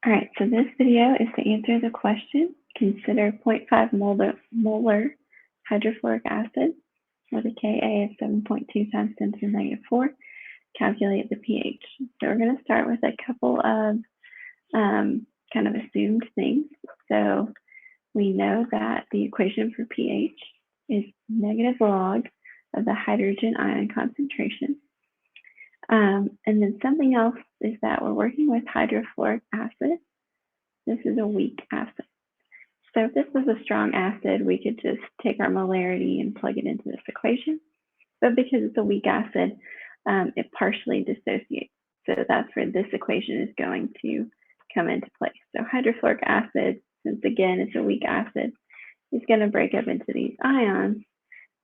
All right, so this video is to answer the question, consider 0.5 molar hydrofluoric acid with a Ka of 7.2 times 10 to the negative 4. Calculate the pH. So we're going to start with a couple of kind of assumed things. So we know that the equation for pH is negative log of the hydrogen ion concentration. And then something else is that we're working with hydrofluoric acid. This is a weak acid. So if this was a strong acid, we could just take our molarity and plug it into this equation. But because it's a weak acid, it partially dissociates. So that's where this equation is going to come into place. So hydrofluoric acid, since again it's a weak acid, is going to break up into these ions.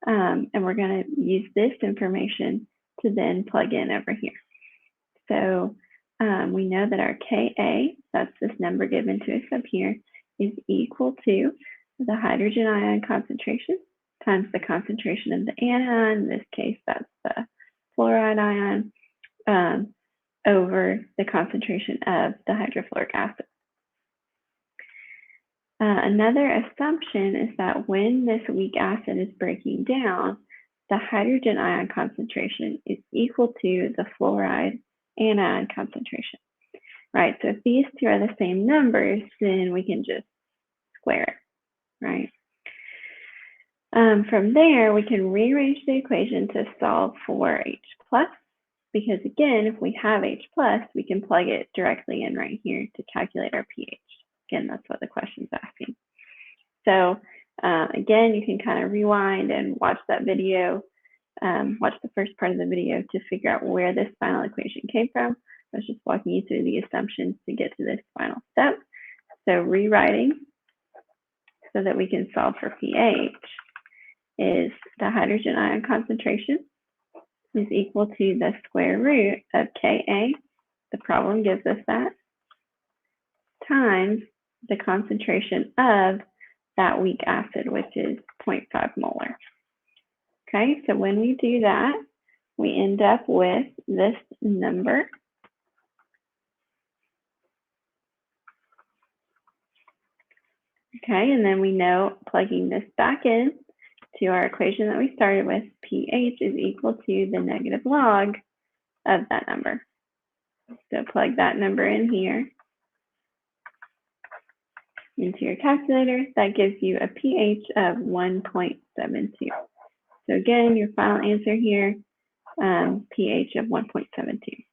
And we're going to use this information to then plug in over here. So we know that our Ka, that's this number given to us up here, is equal to the hydrogen ion concentration times the concentration of the anion. In this case, that's the fluoride ion over the concentration of the hydrofluoric acid. Another assumption is that when this weak acid is breaking down, the hydrogen ion concentration is equal to the fluoride anion concentration, right? So if these two are the same numbers, then we can just square it, right? From there, we can rearrange the equation to solve for H+, because again, if we have H+, we can plug it directly in right here to calculate our pH. Again, that's what the question's asking. So again, you can kind of rewind and watch that video, watch the first part of the video to figure out where this final equation came from. I was just walking you through the assumptions to get to this final step. So rewriting so that we can solve for pH is the hydrogen ion concentration is equal to the square root of Ka, the problem gives us that, times the concentration of that weak acid, which is 0.5 molar. Okay, so when we do that, we end up with this number. Okay, and then we know plugging this back in to our equation that we started with, pH is equal to the negative log of that number. So plug that number in here into your calculator. That gives you a pH of 1.72. So again, your final answer here, pH of 1.72.